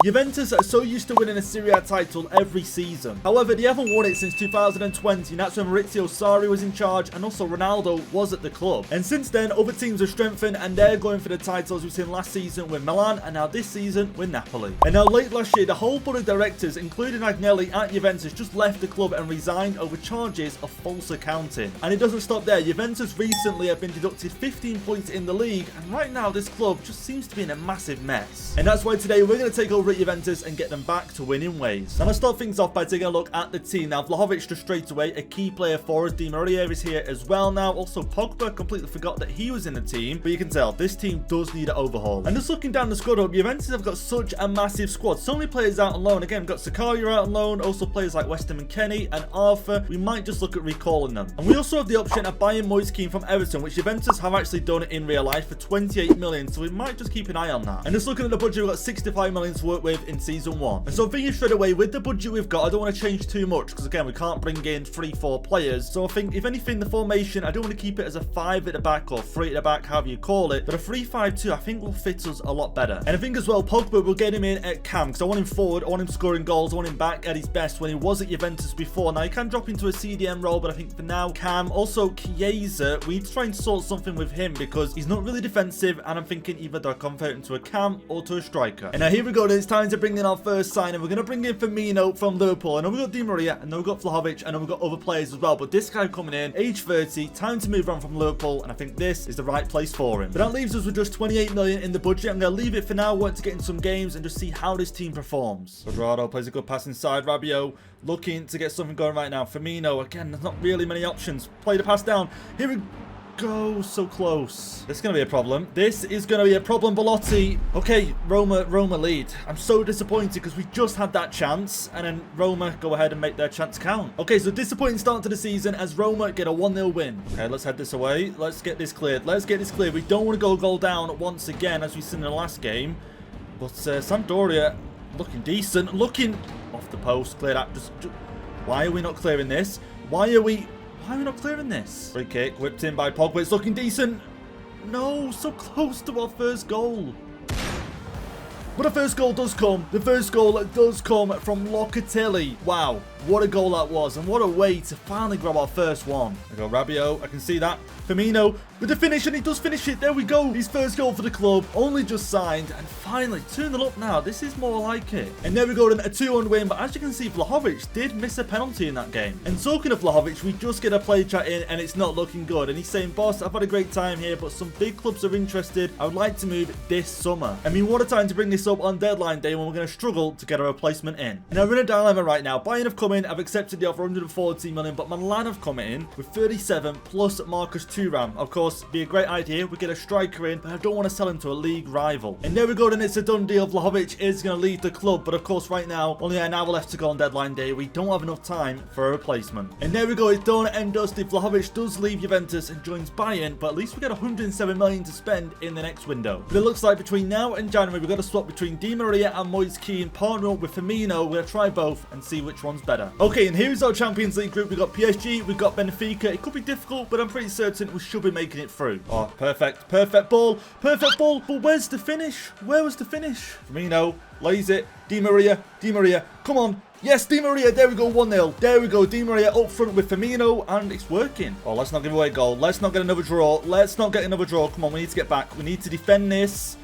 Juventus are so used to winning a Serie A title every season. However, they haven't won it since 2020, and that's when Maurizio Sarri was in charge and also Ronaldo was at the club. And since then, other teams have strengthened and they're going for the titles we've seen last season with Milan and now this season with Napoli. And now late last year, the whole board of directors, including Agnelli at Juventus, just left the club and resigned over charges of false accounting. And it doesn't stop there. Juventus recently have been deducted 15 points in the league, and right now this club just seems to be in a massive mess. And that's why today we're going to take over at Juventus and get them back to winning ways. Now let's start things off by taking a look at the team. Now Vlahovic just straight away, a key player for us. Di Maria is here as well now. Also Pogba, completely forgot that he was in the team, but you can tell this team does need an overhaul. And just looking down the squad up, Juventus have got such a massive squad. So many players out on loan. Again, we've got Sakaria out on loan, also players like Westham and Kenny and Arthur. We might just look at recalling them. And we also have the option of buying Moise Kean from Everton, which Juventus have actually done it in real life for 28 million, so we might just keep an eye on that. And just looking at the budget, we've got 65 million to work with in season 1. And so I'm thinking straight away, with the budget we've got, I don't want to change too much, because again, we can't bring in 3-4 players. So I think, if anything, the formation, I don't want to keep it as a 5 at the back or 3 at the back, however you call it, but a 3-5-2 I think will fit us a lot better. And I think as well, Pogba will get him in at cam, because I want him forward, I want him scoring goals, I want him back at his best when he was at Juventus before. Now he can drop into a CDM role, but I think for now, Cam, also Chiesa, we need to try and sort something with him because he's not really defensive, and I'm thinking either do I convert him to a cam or to a striker. And now here we go, then it's time to bring in our first signing. We're going to bring in Firmino from Liverpool. I know we've got Di Maria, I know we've got Vlahovic, I know we've got other players as well, but this guy coming in, age 30, time to move on from Liverpool, and I think this is the right place for him. But that leaves us with just 28 million in the budget. I'm going to leave it for now, want to get in some games and just see how this team performs. Quadrado plays a good pass inside, Rabiot looking to get something going right now. Firmino, again, there's not really many options. Play the pass down. Here we go, so close. This is going to be a problem. This is going to be a problem, Belotti. Okay, Roma lead. I'm so disappointed because we just had that chance, and then Roma go ahead and make their chance count. Okay, so disappointing start to the season as Roma get a 1-0 win. Okay, let's head this away. Let's get this cleared. Let's get this cleared. We don't want to go goal down once again, as we've seen in the last game. But Sampdoria looking decent. Looking off the post. Cleared out. Just why are we not clearing this? Why are we not clearing this? Free kick, whipped in by Pogba. It's looking decent. No, so close to our first goal. But the first goal does come. The first goal does come from Locatelli. Wow, what a goal that was. And what a way to finally grab our first one. There we go, Rabiot. I can see that. Firmino with the finish, and he does finish it. There we go. His first goal for the club. Only just signed. And finally, 2-0 up now. This is more like it. And there we go, then a 2-1 win. But as you can see, Vlahovic did miss a penalty in that game. And talking of Vlahovic, we just get a play chat in, and it's not looking good. And he's saying, boss, I've had a great time here, but some big clubs are interested. I would like to move this summer. I mean, what a time to bring this up on deadline day when we're going to struggle to get a replacement in. And we're in a dilemma right now. Bayern have come in. I've accepted the offer 140 million, but Milan have come in with 37 plus Marcus Thuram. Of course, be a great idea. We get a striker in, but I don't want to sell him to a league rival. And there we go, then it's a done deal. Vlahovic is going to leave the club, but of course, right now, only an hour left to go on deadline day. We don't have enough time for a replacement. And there we go, it's done and dusted. Vlahovic does leave Juventus and joins Bayern, but at least we get 107 million to spend in the next window. But it looks like between now and January, we've got to swap between Di Maria and Moise Kean, partner up with Firmino. We're going to try both and see which one's better. Okay, and here's our Champions League group. We've got PSG, we've got Benfica. It could be difficult, but I'm pretty certain we should be making it through. Oh, perfect. Perfect ball. Perfect ball. But where's the finish? Where was the finish? Firmino lays it. Di Maria. Di Maria. Come on. Yes, Di Maria. There we go. 1-0. There we go. Di Maria up front with Firmino, and it's working. Oh, let's not give away a goal. Let's not get another draw. Let's not get another draw. Come on, we need to get back. We need to defend this.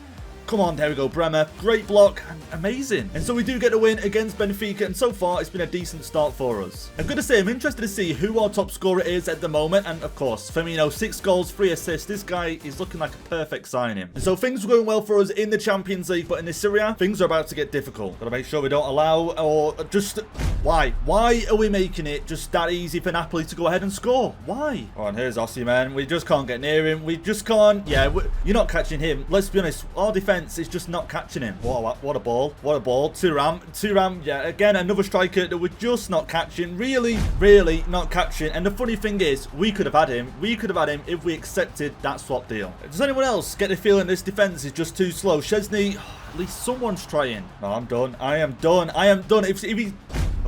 Come on, there we go, Bremer. Great block, and amazing. And so we do get a win against Benfica, and so far, it's been a decent start for us. I'm going to say, I'm interested to see who our top scorer is at the moment, and of course, Firmino, 6 goals, 3 assists. This guy is looking like a perfect signing. And so things were going well for us in the Champions League, but in the Serie A, things are about to get difficult. Got to make sure we don't allow, or just... Why? Why are we making it just that easy for Napoli to go ahead and score? Why? Oh, and here's Osimhen. We just can't get near him. We just can't. Yeah, you're not catching him. Let's be honest. Our defense is just not catching him. What a ball. What a ball. Thuram. Yeah, again, another striker that we're just not catching. Really not catching. And the funny thing is, we could have had him. We could have had him if we accepted that swap deal. Does anyone else get the feeling this defense is just too slow? Chesney, at least someone's trying. No, I'm done. I am done. I am done. If he...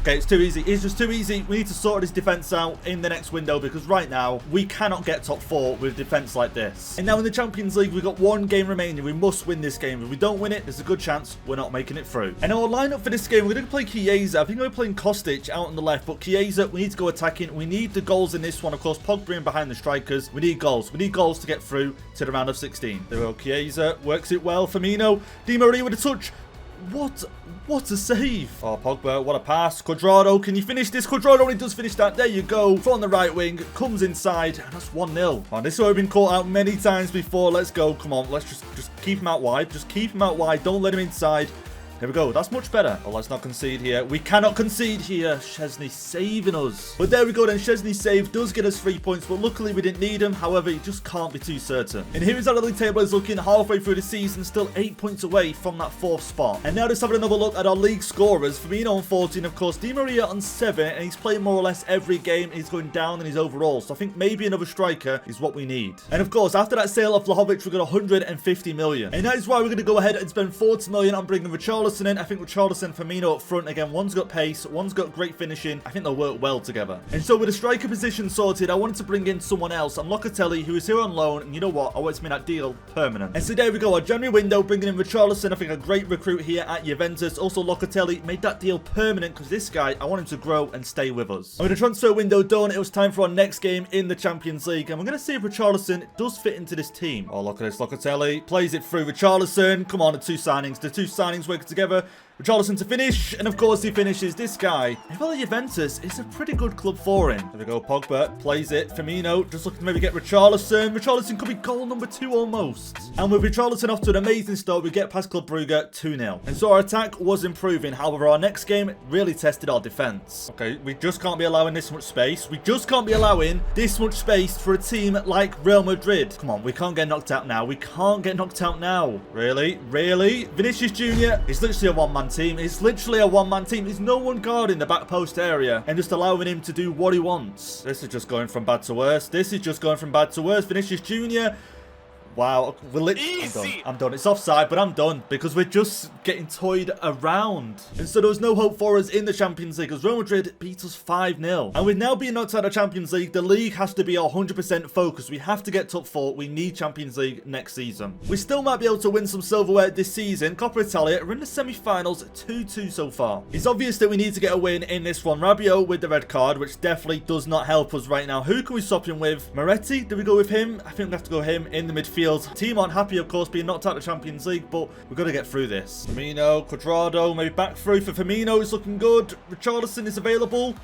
Okay, it's too easy. It's just too easy. We need to sort this defense out in the next window because right now we cannot get top 4 with defense like this. And now in the Champions League, we've got 1 game remaining. We must win this game. If we don't win it, there's a good chance we're not making it through. And our lineup for this game, we're going to play Chiesa. I think we're playing Kostic out on the left, but Chiesa, we need to go attacking. We need the goals in this one. Of course, Pogba in behind the strikers. We need goals. We need goals to get through to the round of 16. There we go. Chiesa works it well. Firmino. Di Maria with a touch. What a save. Oh, Pogba, what a pass. Cuadrado, can you finish this? Cuadrado only does finish that. There you go. From the right wing, comes inside, and that's 1-0. Oh, this has already been caught out many times before. Let's go. Come on, let's just keep him out wide. Just keep him out wide. Don't let him inside. Here we go. That's much better. Oh, let's not concede here. We cannot concede here. Szczesny saving us. But there we go then. Szczesny's save does get us 3 points, but luckily we didn't need him. However, you just can't be too certain. And here is how the league table is looking halfway through the season, still 8 points away from that 4th spot. And now let's have another look at our league scorers. Firmino on 14, of course. Di Maria on 7, and he's playing more or less every game. He's going down in his overall. So I think maybe another striker is what we need. And of course, after that sale of Vlahovic, we got 150 million. And that is why we're going to go ahead and spend 40 million on bringing Richarlison in. I think Richarlison and Firmino up front again. One's got pace, one's got great finishing. I think they'll work well together. And so with the striker position sorted, I wanted to bring in someone else, and Locatelli, who is here on loan. And you know what? I want to make that deal permanent. And so there we go. Our January window, bringing in Richarlison. I think a great recruit here at Juventus. Also, Locatelli made that deal permanent because this guy, I want him to grow and stay with us. And with the transfer window done, it was time for our next game in the Champions League. And we're going to see if Richarlison does fit into this team. Oh, look at this. Locatelli plays it through Richarlison. Come on, the two signings working together. Richarlison to finish, and of course he finishes. This guy, if well, Juventus, it's a pretty good club for him. There we go, Pogba plays it. Firmino just looking to maybe get Richarlison. Richarlison could be goal number 2 almost. And with Richarlison off to an amazing start, we get past Club Brugge 2-0. And so our attack was improving. However, our next game really tested our defense. Okay, we just can't be allowing this much space. We just can't be allowing this much space for a team like Real Madrid. Come on, we can't get knocked out now. We can't get knocked out now. Really? Really? Vinicius Jr. is literally a one-man team. It's literally a one-man team. There's no one guarding the back post area and just allowing him to do what he wants. This is just going from bad to worse. This is just going from bad to worse. Vinicius Jr. Wow, I'm done. It's offside, but I'm done because we're just getting toyed around. And so there was no hope for us in the Champions League as Real Madrid beat us 5-0. And with now being knocked out of the Champions League, the league has to be our 100% focus. We have to get top 4. We need Champions League next season. We still might be able to win some silverware this season. Coppa Italia are in the semi-finals 2-2 so far. It's obvious that we need to get a win in this one. Rabiot with the red card, which definitely does not help us right now. Who can we swap him with? Moretti? Do we go with him? I think we have to go him in the midfield. Team aren't happy, of course, being knocked out of the Champions League, but we've got to get through this. Firmino, Cuadrado, maybe back through for Firmino. It's looking good. Richarlison is available.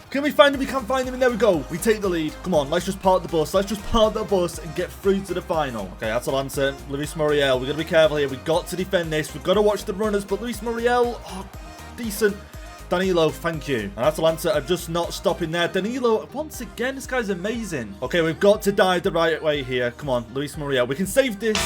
Can we find him? We can't find him, and there we go. We take the lead. Come on, let's just park the bus. Let's just park the bus and get through to the final. Okay, Atalanta, Luis Muriel. We've got to be careful here. We've got to defend this. We've got to watch the runners, but Luis Muriel, oh, decent. Danilo, thank you. And Atalanta are just not stopping there. Danilo, once again, this guy's amazing. Okay, we've got to dive the right way here. Come on, Luis Muriel. We can save this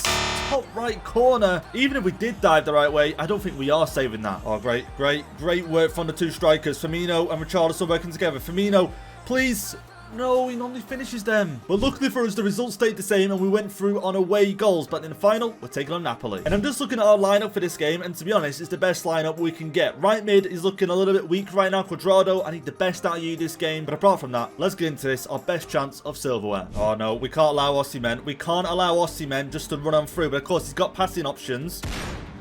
top right corner. Even if we did dive the right way, I don't think we are saving that. Oh, great work from the two strikers. Firmino and Richarlison working together. Firmino, please. No, he normally finishes them. But luckily for us, the results stayed the same and we went through on away goals. But in the final, we're taking on Napoli. And I'm just looking at our lineup for this game. And to be honest, it's the best lineup we can get. Right mid is looking a little bit weak right now. Cuadrado, I need the best out of you this game. But apart from that, let's get into this. Our best chance of silverware. Oh no, we can't allow Osimhen. We can't allow Osimhen just to run on through. But of course, he's got passing options.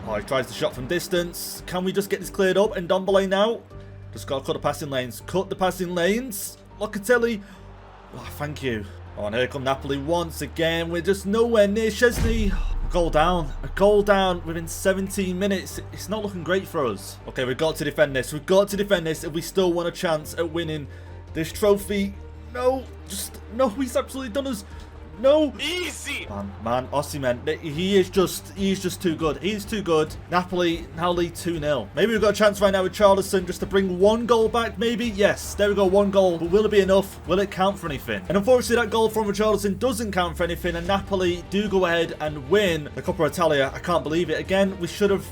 Oh, he tries the shot from distance. Can we just get this cleared up? And Ndombele now. Just got to cut the passing lanes. Cut the passing lanes. Locatelli. Oh, thank you. Oh, and here come Napoli once again. We're just nowhere near Szczesny. A goal down within 17 minutes. It's not looking great for us. Okay, we've got to defend this. We've got to defend this if we still want a chance at winning this trophy. No, no, he's absolutely done us. No. Easy. Man, Osimhen, he is just too good. He's too good. Napoli now lead 2-0. Maybe we've got a chance right now with Richarlison just to bring one goal back, maybe? Yes, there we go, one goal. But will it be enough? Will it count for anything? And unfortunately, that goal from Richarlison doesn't count for anything, and Napoli do go ahead and win the Coppa Italia. I can't believe it. Again, we should have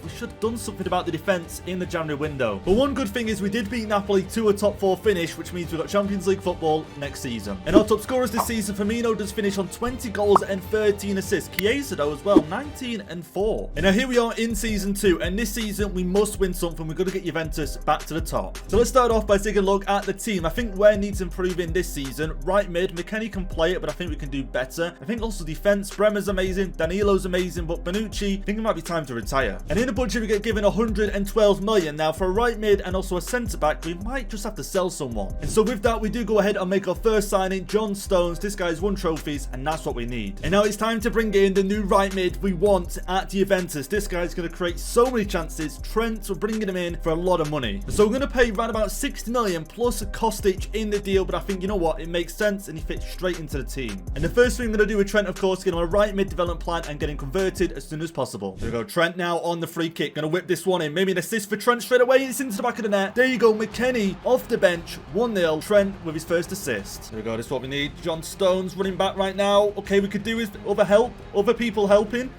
we should have done something about the defence in the January window. But one good thing is we did beat Napoli to a top 4 finish, which means we've got Champions League football next season. And our top scorers this season, Firmino does finish on 20 goals and 13 assists. Chiesa though as well, 19 and 4. And now here we are in season 2, and this season we must win something. We've got to get Juventus back to the top. So let's start off by taking a look at the team. I think where needs improving this season. Right mid, McKennie can play it, but I think we can do better. I think also defence, Bremer's amazing, Danilo's amazing, but Bonucci, I think it might be time to retire. And in the budget we get given 112 million. Now for a right mid and also a centre back, we might just have to sell someone. And so with that, we do go ahead and make our first signing, John Stones. This guy's won trophies, and that's what we need. And now it's time to bring in the new right mid we want at Juventus. This guy's going to create so many chances. Trent, we're bringing him in for a lot of money. So we're going to pay around about 60 million plus a Kostic in the deal, but I think, you know what, it makes sense and he fits straight into the team. And the first thing I'm going to do with Trent, of course, get him a right mid development plan and get him converted as soon as possible. There we go. Trent now on the free kick. Going to whip this one in. Maybe an assist for Trent straight away. It's into the back of the net. There you go. McKennie off the bench. 1-0. Trent with his first assist. There we go. This is what we need. John Stones running back right now. Okay, we could do with other people helping.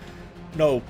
No.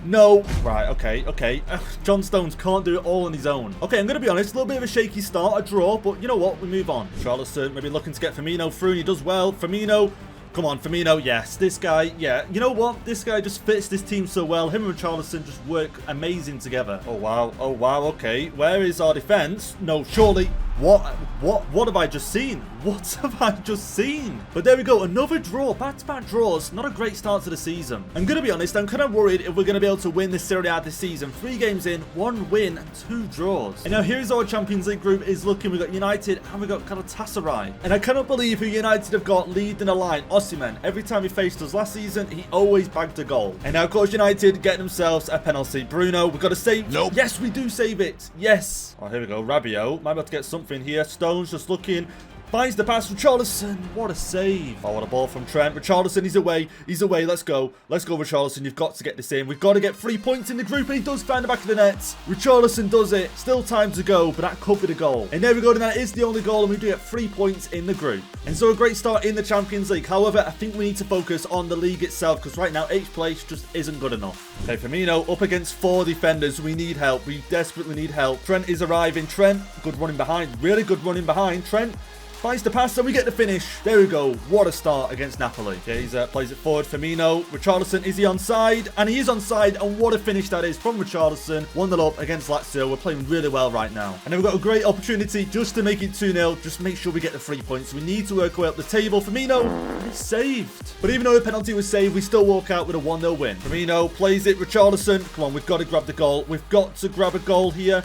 Right, okay. John Stones can't do it all on his own. Okay, I'm going to be honest. A little bit of a shaky start, a draw, but you know what? We move on. Charleston maybe looking to get Firmino through, and he does well. Firmino. Come on, Firmino, yes. This guy, yeah. You know what? This guy just fits this team so well. Him and Charleston just work amazing together. Oh, wow, okay. Where is our defense? No, surely. What have I just seen? What have I just seen? But there we go, another draw, back-to-back draws. Not a great start to the season. I'm going to be honest, I'm kind of worried if we're going to be able to win the Serie A this season. 3 games in, 1 win and 2 draws. And now here's our Champions League group is looking. We've got United and we've got Galatasaray. And I cannot believe who United have got leading the line. Osimhen, every time he faced us last season, he always bagged a goal. And now, of course, United getting themselves a penalty. Bruno, we've got to save. Nope. Yes, we do save it. Yes. Oh, here we go. Rabiot, might be able to get something here. Stones just looking. Finds the pass from Richarlison. What a save. Oh, what a ball from Trent. Richarlison, he's away. He's away. Let's go. Let's go, Richarlison. You've got to get this in. We've got to get 3 points in the group, and he does find the back of the net. Richarlison does it. Still time to go, but that could be the goal. And there we go. And that is the only goal, and we do get 3 points in the group. And so a great start in the Champions League. However, I think we need to focus on the league itself, because right now, 8th place just isn't good enough. Okay, Firmino up against 4 defenders. We need help. We desperately need help. Trent is arriving. Trent, good running behind. Really good running behind. Trent finds the pass and we get the finish. There we go. What a start against Napoli. Chiesa plays it forward. Firmino. Richarlison, is he onside? And he is onside. And what a finish that is from Richarlison. 1-0 up against Lazio. We're playing really well right now. And then we've got a great opportunity just to make it 2-0. Just make sure we get the 3 points. We need to work our way up the table. Firmino, he's saved. But even though the penalty was saved, we still walk out with a 1-0 win. Firmino plays it. Richarlison. Come on, we've got to grab the goal. We've got to grab a goal here.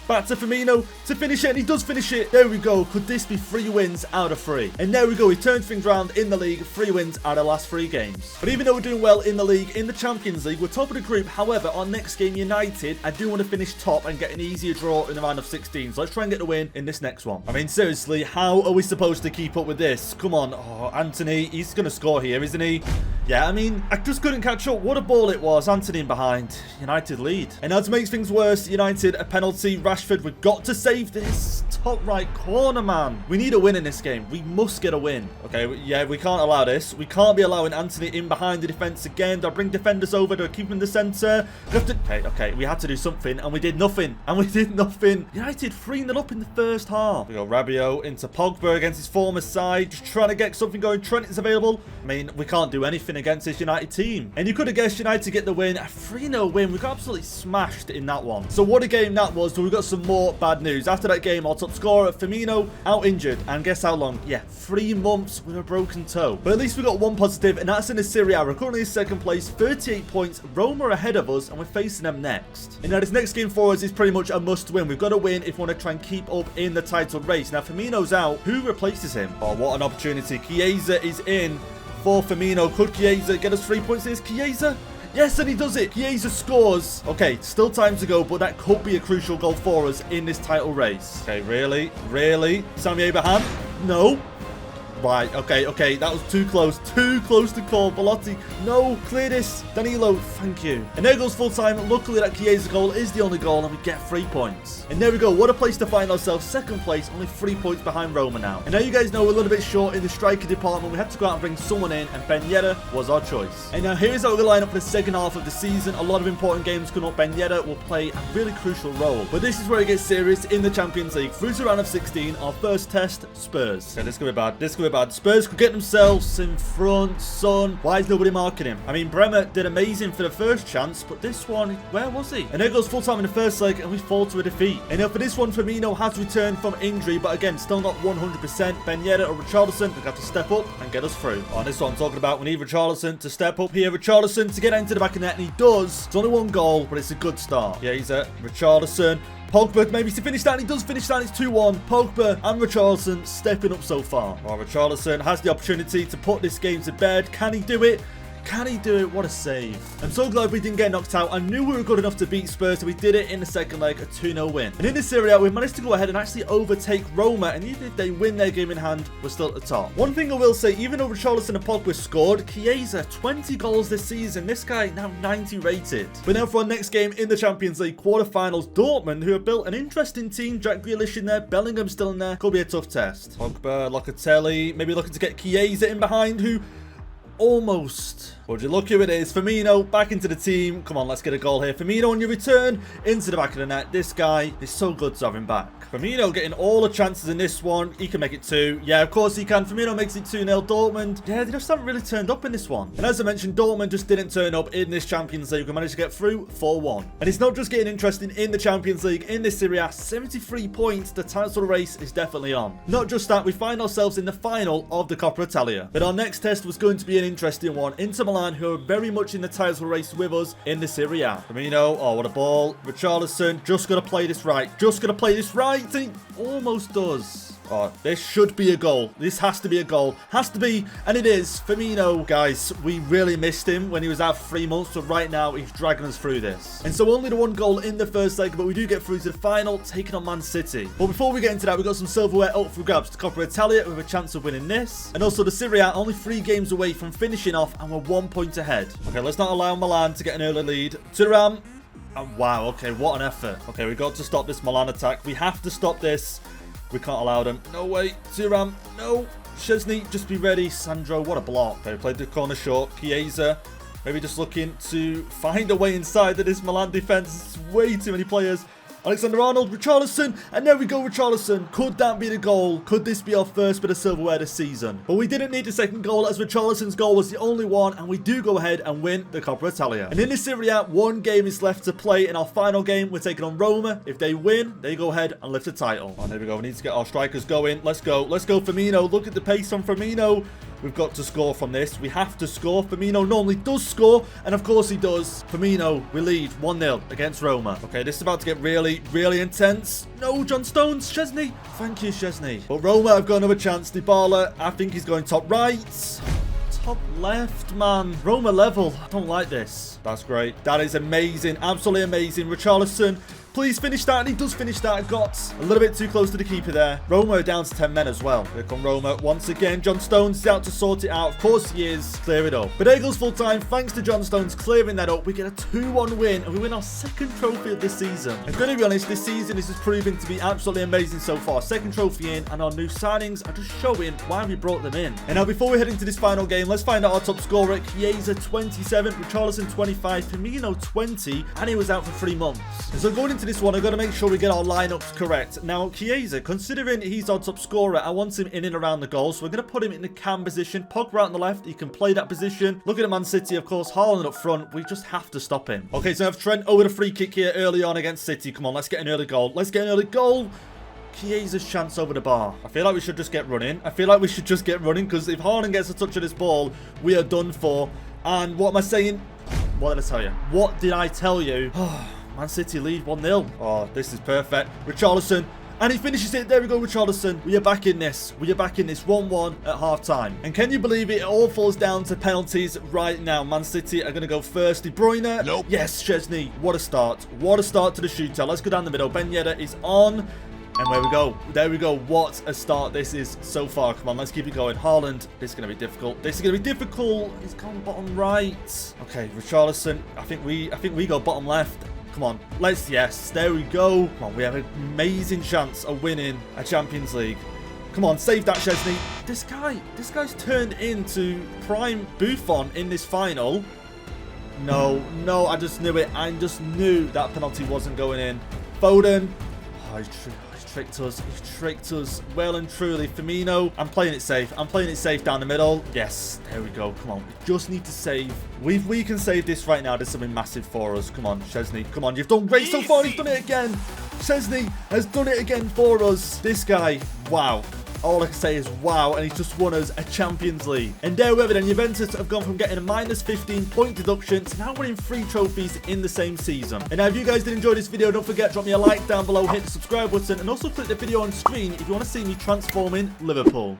Back to Firmino to finish it, and he does finish it. There we go. Could this be 3 wins out of 3? And there we go. He turns things around in the league. 3 wins out of the last 3 games. But even though we're doing well in the league, in the Champions League, we're top of the group. However, our next game, United, I do want to finish top and get an easier draw in the round of 16. So let's try and get the win in this next one. I mean, seriously, how are we supposed to keep up with this? Come on. Oh, Anthony, he's going to score here, isn't he? Yeah, I mean, I just couldn't catch up. What a ball it was. Anthony in behind. United lead. And now to make things worse, United, a penalty. Rashford, we've got to save this. Top right corner, man. We need a win in this game. We must get a win. Okay, yeah, we can't allow this. We can't be allowing Anthony in behind the defense again. Do I bring defenders over? Do I keep him in the centre? Okay, we had to do something, and we did nothing. United 3-0 up in the first half. We got Rabiot into Pogba against his former side. Just trying to get something going. Trent is available. I mean, we can't do anything against this United team. And you could have guessed United get the win. A 3-0 win. We got absolutely smashed in that one. So what a game that was. But we got some more bad news. After that game, our top scorer, Firmino, out injured. And guess how long? Yeah, 3 months with a broken toe. But at least we got one positive, and that's in the Serie A. We're currently in 2nd place, 38 points. Roma are ahead of us, and we're facing them next. And now this next game for us is pretty much a must win. We've got to win if we want to try and keep up in the title race. Now, Firmino's out. Who replaces him? Oh, what an opportunity. Chiesa is in for Firmino. Could Chiesa get us 3 points? Is Chiesa? Yes, and he does it. Chiesa scores. Okay, still time to go, but that could be a crucial goal for us in this title race. Okay, really? Sammy Abraham? No. Right, okay, that was too close to call. Belotti, no, clear this. Danilo, thank you. And there goes full time. Luckily, that Chiesa's goal is the only goal, and we get 3 points. And there we go, what a place to find ourselves. Second place, only 3 points behind Roma now. And now you guys know we're a little bit short in the striker department. We had to go out and bring someone in, and Ben Yedder was our choice. And now here's how we're going to line up for the second half of the season. A lot of important games coming up. Ben Yedder will play a really crucial role. But this is where it gets serious in the Champions League. Through to round of 16, our first test, Spurs. Okay, this could be bad. This could be bad. Spurs could get themselves in front, son. Why is nobody marking him? I mean, Bremer did amazing for the first chance, but this one, where was he? And there goes full time in the first leg, and we fall to a defeat. And now for this one, Firmino has returned from injury, but again, still not 100%. Ben Yedder or Richarlison have got to step up and get us through. Oh, this is what I'm talking about. We need Richarlison to step up here. Richarlison to get into the back of the net, and he does. It's only 1 goal, but it's a good start. Yeah, he's at Richarlison. Pogba maybe to finish that, and he does finish that. It's 2-1. Pogba and Richarlison stepping up so far. Oh, Richarlison has the opportunity to put this game to bed. Can he do it? Can he do it? What a save. I'm so glad we didn't get knocked out. I knew we were good enough to beat Spurs, so we did it in the second leg, a 2-0 win. And in this Serie A, we managed to go ahead and actually overtake Roma, and even if they win their game in hand, we're still at the top. One thing I will say, even though Richarlison and Pogba scored, Chiesa, 20 goals this season. This guy now 90 rated. But now for our next game in the Champions League quarterfinals, Dortmund, who have built an interesting team. Jack Grealish in there, Bellingham still in there. Could be a tough test. Pogba, Locatelli, maybe looking to get Chiesa in behind, who almost. Would you look who it is? Firmino back into the team. Come on, let's get a goal here. Firmino on your return into the back of the net. This guy is so good to have him back. Firmino getting all the chances in this one. He can make it 2. Yeah, of course he can. Firmino makes it 2-0. Dortmund, yeah, they just haven't really turned up in this one. And as I mentioned, Dortmund just didn't turn up in this Champions League. We managed to get through 4-1. And it's not just getting interesting in the Champions League. In this Serie A, 73 points. The title race is definitely on. Not just that, we find ourselves in the final of the Coppa Italia. But our next test was going to be an interesting one. Inter Milan, who are very much in the title race with us in the Serie A. Firmino, oh, what a ball. Richarlison, just got to play this right. Just got to play this right. And he almost does. Oh, this should be a goal. This has to be a goal. Has to be, and it is. Firmino, guys, we really missed him when he was out for 3 months, but right now he's dragging us through this. And so only the 1 goal in the first leg, but we do get through to the final, taking on Man City. But before we get into that, we've got some silverware up for grabs to Coppa Italia with a chance of winning this. And also the Serie A, only 3 games away from finishing off, and we're 1 point ahead. Okay, let's not allow Milan to get an early lead. Thuram. Oh, wow, okay, what an effort. Okay, we've got to stop this Milan attack. We have to stop this. We can't allow them. No way. Thuram. No. Chesney, just be ready. Sandro, what a block. Okay, played the corner short. Chiesa, maybe just looking to find a way inside of this Milan defense. It's way too many players. Alexander-Arnold, Richarlison, and there we go, Richarlison. Could that be the goal? Could this be our first bit of silverware this season? But we didn't need the second goal, as Richarlison's goal was the only one, and we do go ahead and win the Coppa Italia. And in this Serie A, 1 game is left to play. In our final game, we're taking on Roma. If they win, they go ahead and lift the title. Oh, there we go. We need to get our strikers going. Let's go. Let's go, Firmino. Look at the pace on Firmino. We've got to score from this. We have to score. Firmino normally does score, and of course he does. Firmino, we lead 1-0 against Roma. Okay, this is about to get really, really intense. No, John Stones, Chesney. Thank you, Chesney. But Roma have got another chance. Dybala, I think he's going top right. Top left, man. Roma level. I don't like this. That's great. That is amazing. Absolutely amazing. Richarlison, please finish that. And he does finish that. Got a little bit too close to the keeper there. Roma are down to 10 men as well. Here come Roma once again. John Stones is out to sort it out. Of course he is. Clear it up. But there goes full time. Thanks to John Stones clearing that up. We get a 2-1 win. And we win our 2nd trophy of this season. I'm going to be honest, this season this is proving to be absolutely amazing so far. 2nd trophy in. And our new signings are just showing why we brought them in. And now before we head into this final game, let's find out our top scorer. Chiesa 27. Richarlison 25. Firmino 20. And he was out for 3 months. And so going into this one, I've got to make sure we get our lineups correct. Now, Chiesa, considering he's our top scorer, I want him in and around the goal, so we're going to put him in the cam position. Pogba out on the left, he can play that position. Looking at Man City, of course, Haaland up front. We just have to stop him. Okay, so I have Trent over the free kick here early on against City. Come on, let's get an early goal. Let's get an early goal. Chiesa's chance over the bar. I feel like we should just get running. Because if Haaland gets a touch of this ball, we are done for. And what am I saying? What did I tell you? What did I tell you? Man City lead 1-0. Oh, this is perfect. Richarlison. And he finishes it. There we go, Richarlison. We are back in this. 1-1 at half-time. And can you believe it? It all falls down to penalties right now. Man City are going to go first. De Bruyne. Nope. Yes, Chesney. What a start. What a start to the shootout. Let's go down the middle. Ben Yedder is on. And there we go. There we go. What a start this is so far. Come on, let's keep it going. Haaland, this is going to be difficult. This is going to be difficult. He's gone bottom right. Okay, Richarlison, I think we go bottom left. Come on, yes, there we go. Come on, we have an amazing chance of winning a Champions League. Come on, save that, Szczesny. This guy's turned into prime Buffon in this final. No, I just knew it. I just knew that penalty wasn't going in. Foden. Oh, he's tricked us. He's tricked us well and truly. Firmino. I'm playing it safe. I'm playing it safe down the middle. Yes, there we go. Come on, we just need to save. We can save this right now. This will be massive for us. Come on, Szczesny. Come on, you've done great so far. He's done it again. Szczesny has done it again for us. This guy, wow. All I can say is wow, and he's just won us a Champions League. And there we have it, and Juventus have gone from getting a minus 15 point deduction to now winning 3 trophies in the same season. And now if you guys did enjoy this video, don't forget, drop me a like down below, hit the subscribe button, and also click the video on screen if you want to see me transforming Liverpool.